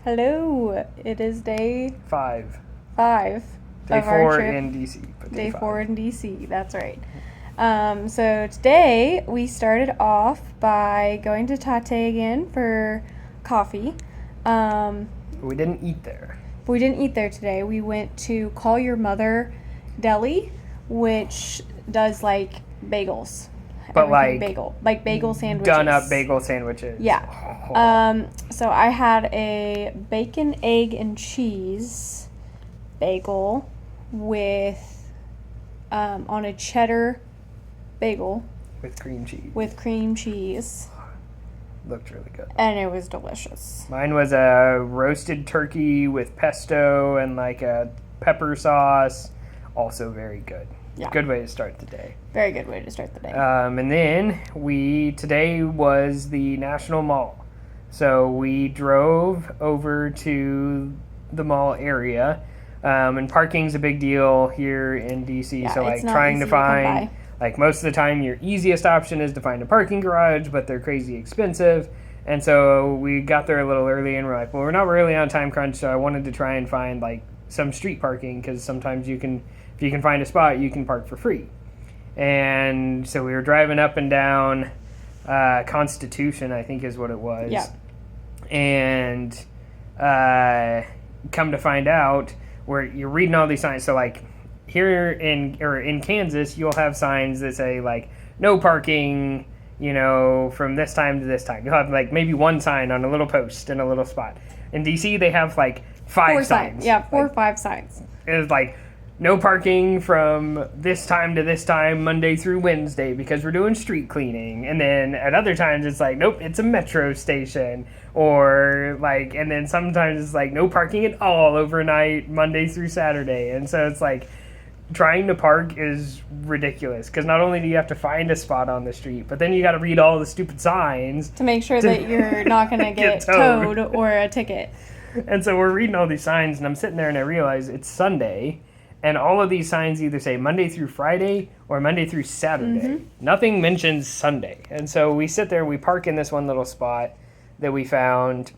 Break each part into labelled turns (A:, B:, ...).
A: Hello. It is day
B: 5.
A: 5
B: Day
A: of our
B: 4
A: trip.
B: in DC. But
A: Day
B: five.
A: 4 in DC. That's right. So today we started off by going to Tate again for coffee.
B: We didn't eat there.
A: But we didn't eat there today. We went to Call Your Mother Deli, which does like bagels.
B: But
A: bagel sandwiches.
B: Done up bagel sandwiches.
A: Yeah.
B: Oh.
A: So I had a bacon, egg, and cheese bagel with on a cheddar bagel
B: With cream cheese.
A: with cream cheese,
B: Looked really good.
A: and it was delicious.
B: Mine was a roasted turkey with pesto and like a pepper sauce. Also very good.
A: Yeah.
B: Good way to start the day.
A: Very good way to start the day.
B: And then today was the National Mall. So we drove over to the mall area. And parking's a big deal here in DC.
A: Yeah,
B: So like
A: it's not
B: trying
A: easy
B: to
A: to come
B: find,
A: by.
B: like most of the time your easiest option is to find a parking garage, but they're crazy expensive. And so we got there a little early and we're like, well, we're not really on time crunch. So I wanted to try and find like some street parking because sometimes if you can find a spot, you can park for free. And so we were driving up and down Constitution, I think is what it was.
A: Yeah.
B: And come to find out, where you're reading all these signs. So like here in Kansas, you'll have signs that say like no parking, from this time to this time. You'll have like maybe one sign on a little post in a little spot. In DC, they have like 5 signs.
A: Yeah, 4 or 5 signs.
B: It's like no parking from this time to this time, Monday through Wednesday, because we're doing street cleaning. And then at other times it's like, nope, it's a metro station. Or like, and then sometimes it's like no parking at all overnight, Monday through Saturday. And so it's like trying to park is ridiculous because not only do you have to find a spot on the street, but then you got to read all the stupid signs
A: To make sure that you're not going to get towed or a ticket.
B: And so we're reading all these signs, and I'm sitting there and I realize it's Sunday. And all of these signs either say Monday through Friday or Monday through Saturday.
A: Mm-hmm.
B: Nothing mentions Sunday. And so we sit there, we park in this one little spot that we found,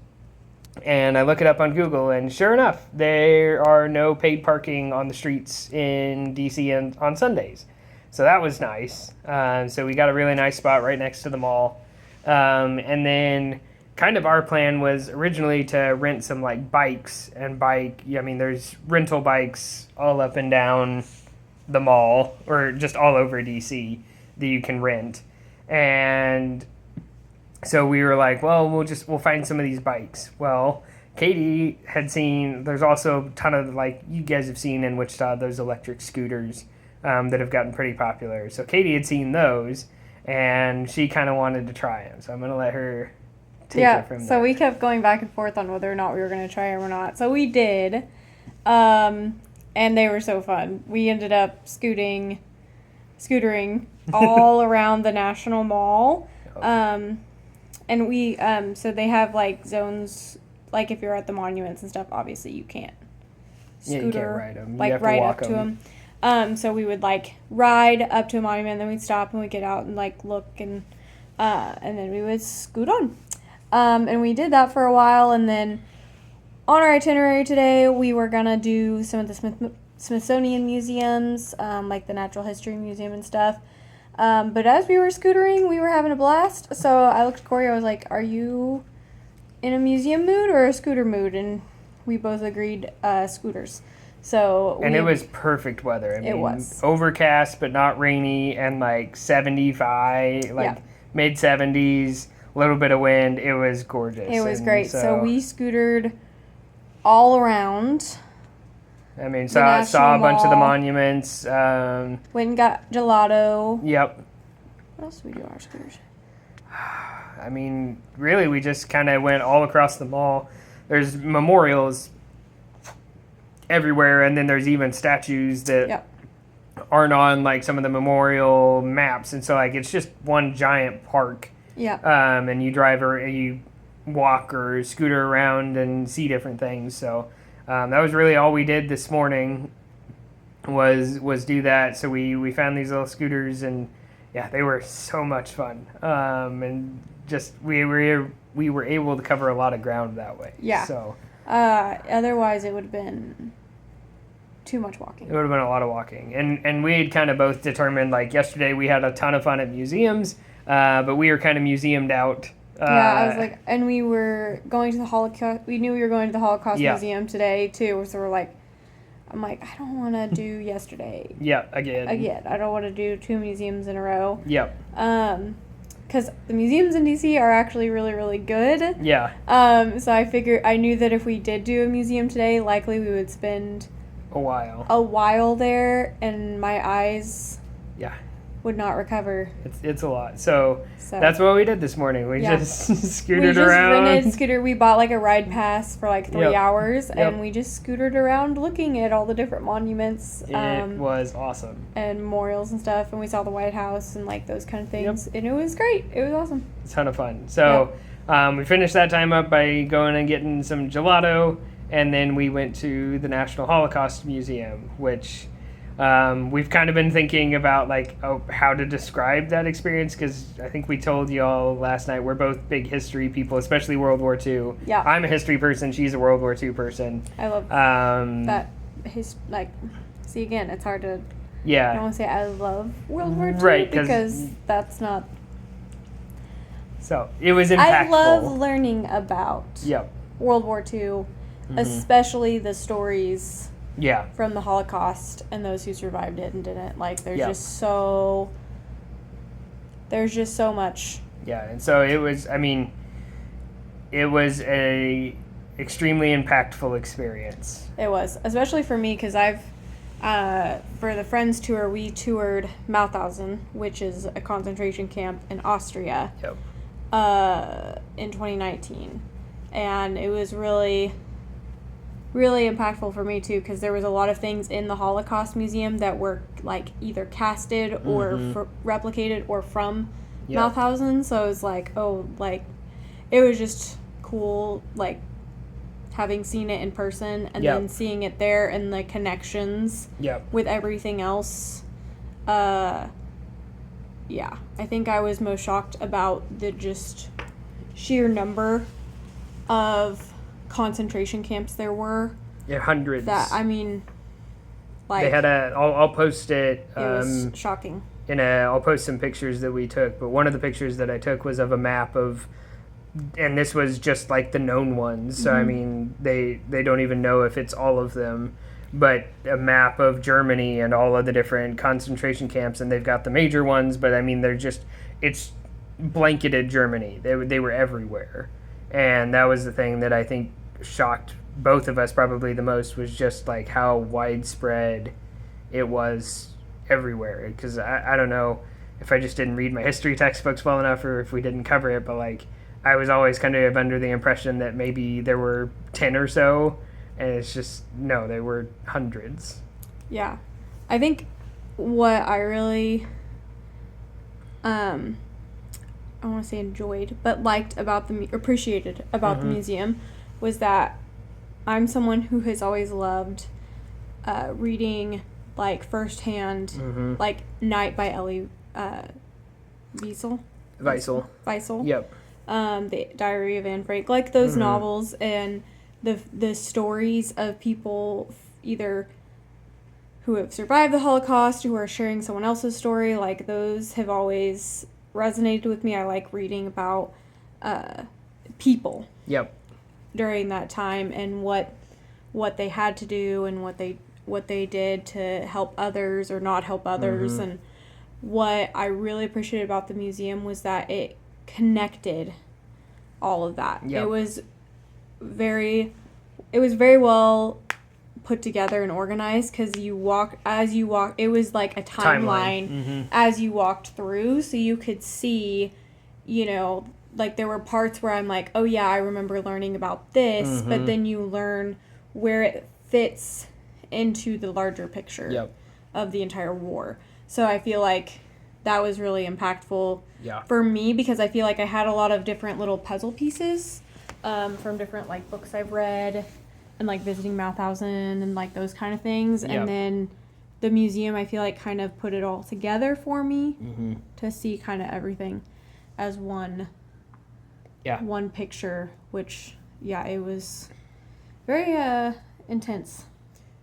B: and I look it up on Google, and sure enough, there are no paid parking on the streets in DC on Sundays. So that was nice. So we got a really nice spot right next to the mall. And then kind of our plan was originally to rent some like bikes and there's rental bikes all up and down the mall or just all over DC that you can rent. And so we were like, well, we'll find some of these bikes. Well, Katie had seen, there's also a ton of like you guys have seen in Wichita, those electric scooters that have gotten pretty popular. So Katie had seen those and she kind of wanted to try them. So I'm going to let her
A: So we kept going back and forth on whether or not we were going to try them or not. So we did. And they were so fun. We ended up scootering all around the National Mall. And we, so they have like zones, like if you're at the monuments and stuff, obviously you can't scooter,
B: you can't ride them.
A: Like ride up to them. So we would like ride up to a monument, then we'd stop and we'd get out and like look and then we would scoot on. And we did that for a while, and then on our itinerary today, we were gonna do some of the Smithsonian museums, like the Natural History Museum and stuff. But as we were scootering, we were having a blast. So I looked at Corey, I was like, are you in a museum mood or a scooter mood? And we both agreed, scooters.
B: And it was perfect weather. I mean,
A: it was.
B: Overcast, but not rainy, and like 75, mid 70s. Little bit of wind. It was gorgeous.
A: It was great. So we scootered all around.
B: I mean, saw a bunch of the monuments.
A: Went and got gelato.
B: Yep.
A: What else did we do on our scooters?
B: I mean, really, we just kind of went all across the mall. There's memorials everywhere, and then there's even statues that aren't on like some of the memorial maps, and so like it's just one giant park.
A: Yeah.
B: And you drive or you walk or scooter around and see different things. So that was really all we did this morning was do that. So we found these little scooters, and yeah, they were so much fun. And just we were able to cover a lot of ground that way.
A: Yeah.
B: So
A: Otherwise, it would have been too much walking.
B: It would have been a lot of walking. And we had kind of both determined, like, yesterday we had a ton of fun at museums, but we were kind of museumed out.
A: I was like, and we were going to the Holocaust. We knew we were going to the Holocaust
B: Yeah.
A: Museum today too. So we're like, I'm like, I don't want to do yesterday
B: Yeah, again.
A: I don't want to do 2 museums in a row.
B: Yep.
A: Because the museums in DC are actually really, really good.
B: Yeah.
A: So I knew that if we did do a museum today, likely we would spend
B: A while.
A: a while there, and my eyes
B: Yeah.
A: would not recover.
B: It's a lot. So
A: So
B: that's what we did this morning. We
A: Yeah.
B: just
A: we
B: scooted
A: just
B: around.
A: rented scooter. We bought like a ride pass for like 3
B: Yep.
A: hours,
B: Yep.
A: and we just scootered around looking at all the different monuments.
B: It was awesome.
A: And memorials and stuff, and we saw the White House and like those kind of things, and it was great. It was awesome.
B: It's a ton of fun. So we finished that time up by going and getting some gelato, and then we went to the National Holocaust Museum, which we've kind of been thinking about, like, how to describe that experience, because I think we told y'all last night we're both big history people, especially World War II.
A: Yeah.
B: I'm a history person. She's a World War II person.
A: I love
B: Um,
A: that. See, again, it's hard to. I
B: Yeah.
A: don't want to say I love World War II
B: Right, 'cause-
A: because that's not.
B: So it was impactful.
A: I love learning about
B: Yep.
A: World War II,
B: Mm-hmm.
A: especially the stories
B: Yeah.
A: from the Holocaust and those who survived it and didn't. Like, there's
B: Yeah.
A: just so much.
B: Yeah, and so it was. I mean, it was a extremely impactful experience.
A: It was, especially for me, because for the Friends tour, we toured Mauthausen, which is a concentration camp in Austria,
B: Yep.
A: in 2019. And it was really, really impactful for me, too, because there was a lot of things in the Holocaust Museum that were, like, either casted or replicated or from
B: Yep.
A: Mauthausen. So it was like, it was just cool, like, having seen it in person and
B: Yep.
A: then seeing it there and the connections
B: Yep.
A: with everything else. I think I was most shocked about the just sheer number of concentration camps there were.
B: Yeah, hundreds.
A: That, I mean, like,
B: They had I'll post it.
A: it was shocking.
B: I'll post some pictures that we took. But one of the pictures that I took was of a map of, and this was just like the known ones. So I mean, they don't even know if it's all of them, but a map of Germany and all of the different concentration camps, and they've got the major ones. But I mean, it's blanketed Germany. They were everywhere, and that was the thing that I think shocked both of us probably the most, was just like how widespread it was everywhere. Because I don't know if I just didn't read my history textbooks well enough, or if we didn't cover it, but like, I was always kind of under the impression that maybe there were 10 or so, and it's just, no, there were hundreds.
A: Yeah. I think what I really, I want to say enjoyed, but liked about appreciated about the museum was that I'm someone who has always loved reading, like, firsthand, like, Night by Elie Wiesel.
B: Weisel. Yep.
A: The Diary of Anne Frank, like those novels, and the stories of people either who have survived the Holocaust, who are sharing someone else's story, like, those have always resonated with me. I like reading about people
B: Yep.
A: during that time and what they had to do and what they did to help others or not help others. And what I really appreciated about the museum was that it connected all of that.
B: Yep.
A: It was very well put together and organized, because it was like a timeline as you walked through, so you could see, like, there were parts where I'm like, oh yeah, I remember learning about this, but then you learn where it fits into the larger picture of the entire war. So I feel like that was really impactful for me, because I feel like I had a lot of different little puzzle pieces from different, like, books I've read and, like, visiting Mauthausen and, like, those kind of things. And then the museum, I feel like, kind of put it all together for me to see kind of everything as one picture, which, it was very intense.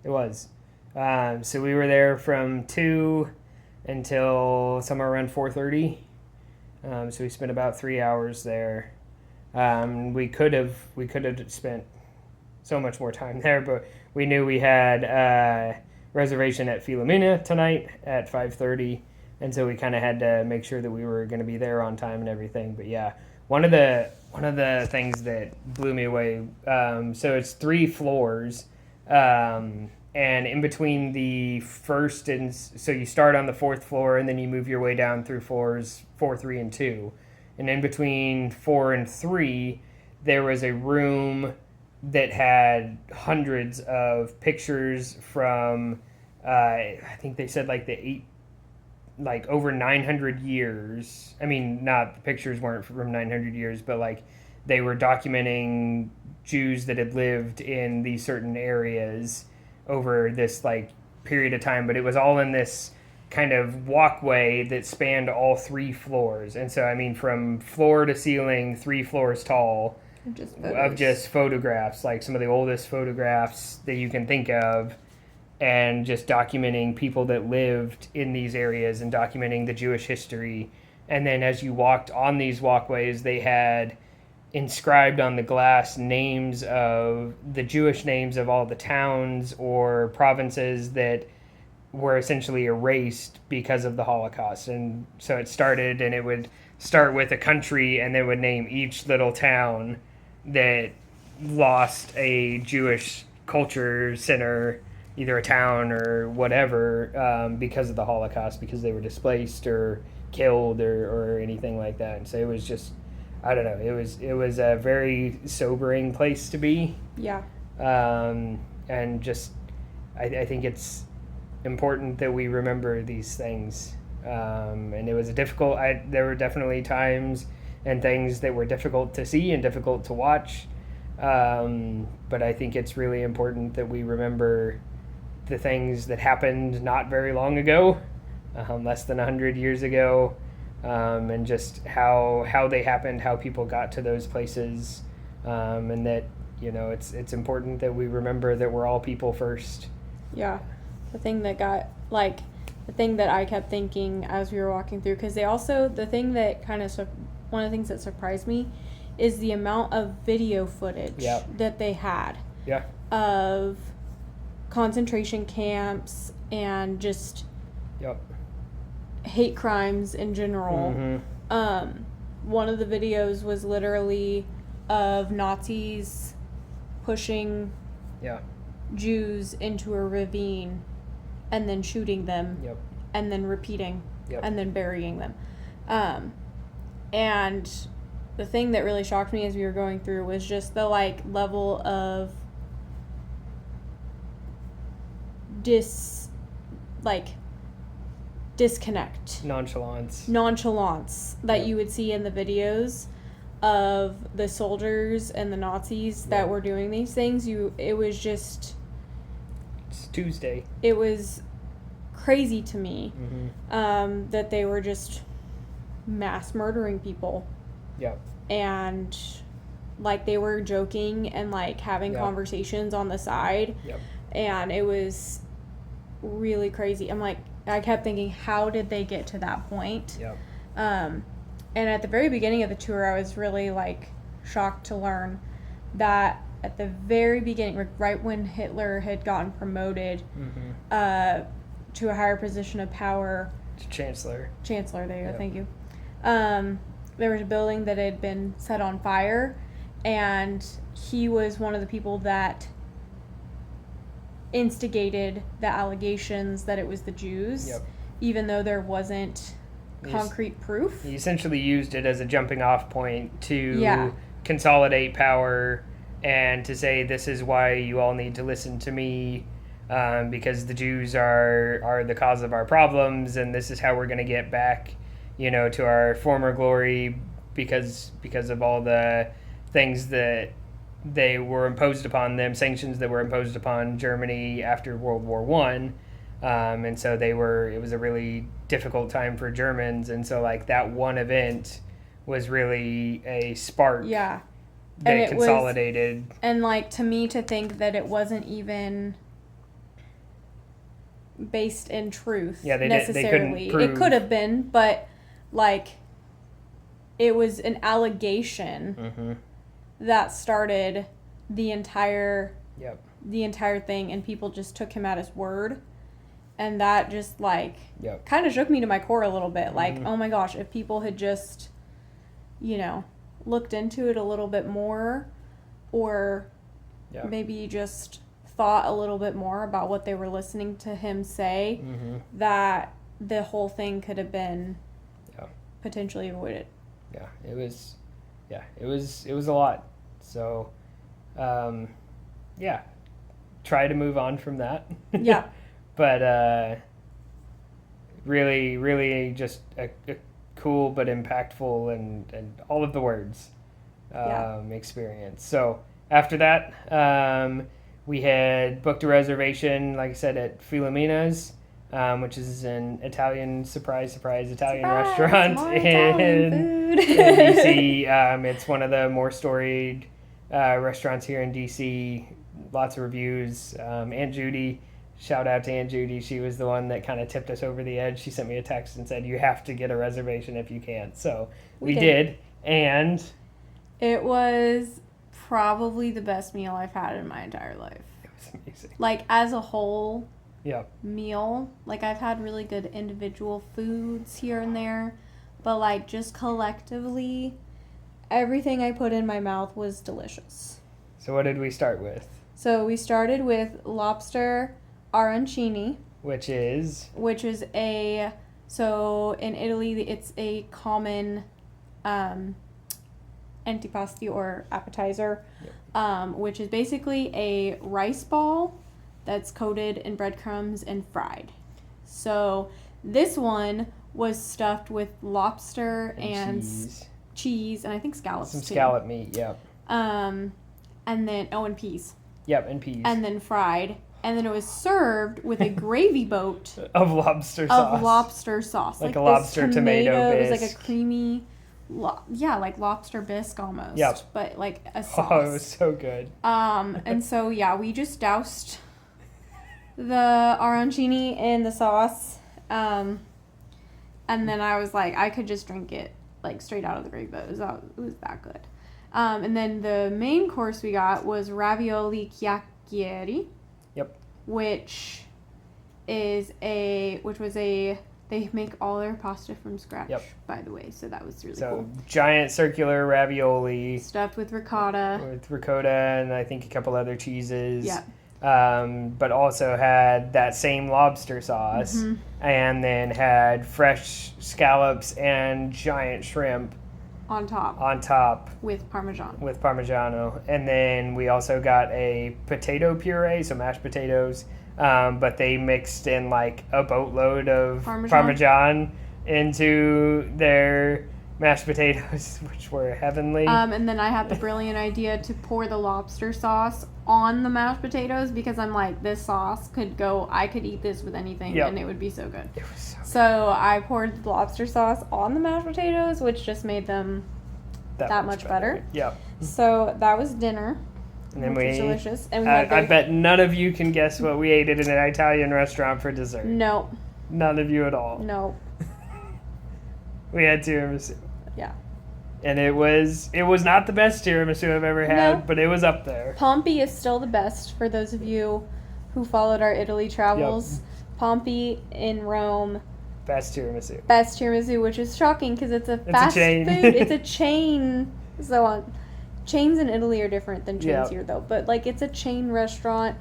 B: It was. So we were there from 2 until somewhere around 4:30. So we spent about 3 hours there. We could have spent so much more time there, but we knew we had a reservation at Filomena tonight at 5:30, and so we kind of had to make sure that we were going to be there on time and everything. But yeah, one of the things that blew me away. So it's 3 floors. And in between the first and so you start on the 4th floor and then you move your way down through floors 4, 3, and 2. And in between 4 and 3, there was a room that had hundreds of pictures from, I think they said like over 900 years. I mean, not the pictures weren't from 900 years, but like they were documenting Jews that had lived in these certain areas over this like period of time, but it was all in this kind of walkway that spanned all 3 floors. And so I mean from floor to ceiling, 3 floors tall of just photographs, like some of the oldest photographs that you can think of, and just documenting people that lived in these areas and documenting the Jewish history. And then as you walked on these walkways, they had inscribed on the glass names of the Jewish names of all the towns or provinces that were essentially erased because of the Holocaust. And so it started, and it would start with a country, and they would name each little town that lost a Jewish culture center, either a town or whatever, because of the Holocaust, because they were displaced or killed or anything like that. And so it was just, I don't know. It was a very sobering place to be.
A: Yeah.
B: And just, I think it's important that we remember these things. And it was a difficult. There were definitely times and things that were difficult to see and difficult to watch. But I think it's really important that we remember the things that happened not very long ago, less than 100 years ago. And just how they happened, how people got to those places, and that, you know, it's important that we remember that we're all people first.
A: Yeah, the thing that I kept thinking as we were walking through, because one of the things that surprised me is the amount of video footage that they had of concentration camps and just hate crimes in general.
B: Mm-hmm.
A: One of the videos was literally of Nazis pushing Jews into a ravine and then shooting them and then repeating and then burying them. And the thing that really shocked me as we were going through was just the level of disconnect, nonchalance that you would see in the videos of the soldiers and the Nazis that were doing these things. It's
B: Tuesday.
A: It was crazy to me that they were just mass murdering people. And they were joking and having conversations on the side. And it was really crazy. I kept thinking, how did they get to that point? And at the very beginning of the tour, I was really shocked to learn that at the very beginning, right when Hitler had gotten promoted to a higher position of power,
B: Chancellor,
A: there you go, thank you. There was a building that had been set on fire, and he was one of the people that instigated the allegations that it was the Jews, even though there wasn't concrete proof.
B: He essentially used it as a jumping off point to consolidate power and to say, this is why you all need to listen to me, because the Jews are the cause of our problems, and this is how we're going to get back, to our former glory because of all the things that they were imposed upon them, sanctions that were imposed upon Germany after World War I. And so it was a really difficult time for Germans. And so that one event was really a spark they consolidated.
A: And like, to me, to think that it wasn't even based in truth necessarily.
B: They couldn't prove.
A: It could have been, but like, it was an allegation that started the entire thing, and people just took him at his word. And that just, like, kind of shook me to my core a little bit. Like, oh my gosh, if people had just, you know, looked into it a little bit more, or maybe just thought a little bit more about what they were listening to him say, that the whole thing could have been potentially avoided.
B: It was a lot. So, try to move on from that. But really, really just a cool but impactful and all of the words experience. So after that, we had booked a reservation, like I said, at Filomena's, which is an Italian Italian restaurant in D.C. It's one of the more storied restaurants here in D.C. Lots of reviews. Aunt Judy. Shout out to Aunt Judy. She was the one that kind of tipped us over the edge. She sent me a text and said, you have to get a reservation if you can. So we did. And
A: it was probably the best meal I've had in my entire life.
B: It was amazing.
A: Like, as a whole meal, like, I've had really good individual foods here and there, but like, just collectively, everything I put in my mouth was delicious.
B: So what did we start with?
A: So we started with lobster arancini, which is so in Italy it's a common antipasti or appetizer, which is basically a rice ball that's coated in breadcrumbs and fried. So this one was stuffed with lobster and cheese and I think scallops
B: some
A: too.
B: Scallop meat,
A: and then and peas.
B: And peas.
A: And then fried. And then it was served with a gravy boat
B: of lobster sauce. Like a lobster tomato bisque.
A: It was like a creamy, like lobster bisque almost. But like a sauce.
B: Oh, it was so good.
A: And so, we just doused the arancini in the sauce. And then I was like, I could just drink it like straight out of the gravy boat. It was that good. And then the main course we got was ravioli chiacchieri. Which was they make all their pasta from scratch, by the way, so that was really cool.
B: Giant circular ravioli.
A: Stuffed with ricotta.
B: And I think a couple other cheeses. But also had that same lobster sauce, and then had fresh scallops and giant shrimp.
A: On top. With
B: Parmigiano. And then we also got a potato puree, so mashed potatoes. But they mixed in like a boatload of Parmesan into their mashed potatoes, which were heavenly.
A: And then I had the brilliant idea to pour the lobster sauce on the mashed potatoes because I'm like, this sauce I could eat this with anything and it would be so good.
B: It was so good.
A: So I poured the lobster sauce on the mashed potatoes, which just made them that much better. So that was dinner.
B: And then
A: which was delicious. And
B: I bet none of you can guess what we ate at an Italian restaurant for dessert.
A: No.
B: None of you at all.
A: No.
B: We had tiramisu.
A: Yeah.
B: And it was not the best tiramisu I've ever had, but it was up there.
A: Pompeii is still the best for those of you who followed our Italy travels. Pompeii in Rome.
B: Best tiramisu.
A: Best tiramisu, which is shocking because it's a fast food. It's a chain. So chains in Italy are different than chains here, though. But like, it's a chain restaurant.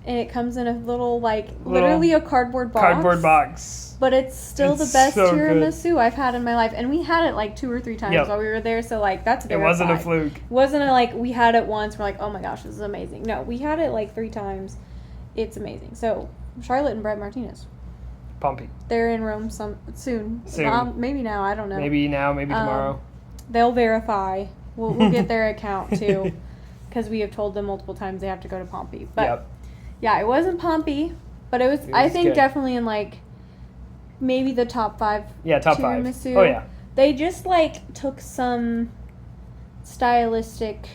A: And it comes in a little literally a cardboard box. But it's still the best tiramisu I've had in my life. And we had it like 2 or 3 times while we were there. So like, that's verified.
B: It wasn't a fluke.
A: It wasn't we had it once. We're like, oh my gosh, this is amazing. No, we had it like 3 times. It's amazing. So Charlotte and Brett Martinez.
B: Pompeii.
A: They're in Rome soon. Maybe now. I don't know.
B: Maybe now. Maybe tomorrow.
A: They'll verify. We'll get their account too, because we have told them multiple times they have to go to Pompeii. But yeah, it wasn't Pompeii, but it was I think good. Definitely in like maybe the top 5.
B: Yeah, top
A: tiramisu.
B: 5. Oh yeah.
A: They just took some stylistic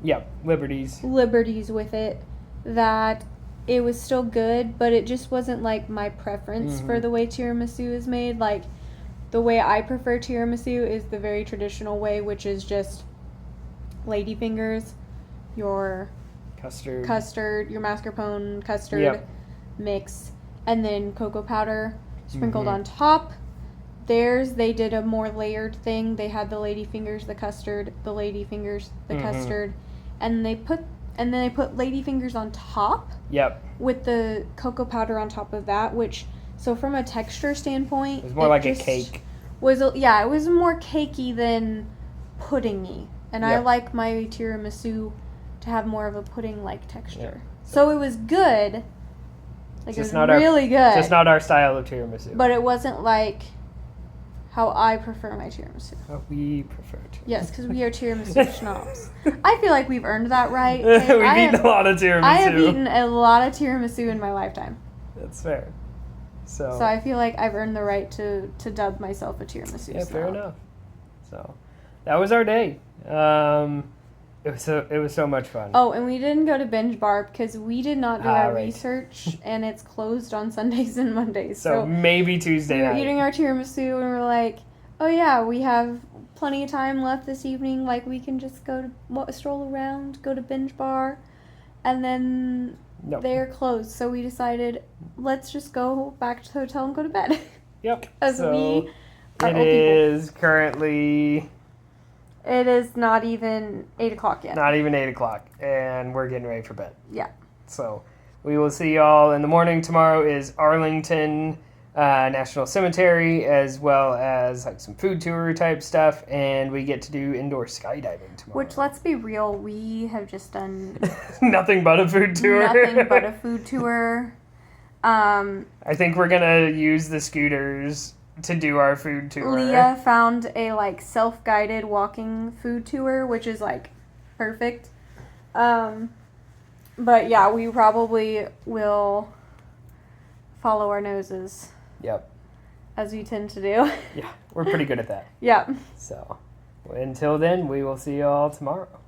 B: Yep, liberties.
A: with it that it was still good, but it just wasn't like my preference for the way tiramisu is made. Like, the way I prefer tiramisu is the very traditional way, which is just ladyfingers, your custard, your mascarpone custard mix, and then cocoa powder sprinkled on top. Theirs, they did a more layered thing. They had the ladyfingers, the custard, the ladyfingers, the custard, and they put ladyfingers on top.
B: Yep.
A: With the cocoa powder on top of that, which, so from a texture standpoint,
B: it was more like a cake.
A: It was more cakey than puddingy, and I like my tiramisu to have more of a pudding-like texture. Yep. So it was good. Like, it was really good.
B: Just not our style of tiramisu.
A: But it wasn't like how I prefer my tiramisu.
B: How we prefer tiramisu.
A: Yes, because we are tiramisu snobs. I feel like we've earned that right.
B: We've eaten a lot of tiramisu.
A: I have eaten a lot of tiramisu in my lifetime.
B: That's fair. So
A: I feel like I've earned the right to dub myself a tiramisu snob.
B: Fair enough. So that was our day. It was so much fun.
A: Oh, and we didn't go to Binge Bar because we did not do our research, and it's closed on Sundays and Mondays.
B: So maybe Tuesday night.
A: We were eating our tiramisu, and we were like, oh yeah, we have plenty of time left this evening. Like, we can just go to stroll around, go to Binge Bar, and then they're closed. So we decided, let's just go back to the hotel and go to bed.
B: Yep.
A: As we are
B: it is currently...
A: It is not even 8 o'clock yet.
B: Not even 8 o'clock, and we're getting ready for bed.
A: Yeah.
B: So we will see y'all in the morning. Tomorrow is Arlington National Cemetery, as well as like some food tour type stuff, and we get to do indoor skydiving tomorrow.
A: Which, let's be real, we have just done
B: nothing but a food tour.
A: Nothing but a food tour.
B: I think we're gonna use the scooters to do our food tour.
A: Leah found a like self-guided walking food tour, which is like perfect. But yeah, we probably will follow our noses.
B: Yep.
A: As we tend to do.
B: Yeah, we're pretty good at that.
A: Yep.
B: So, until then, we will see you all tomorrow.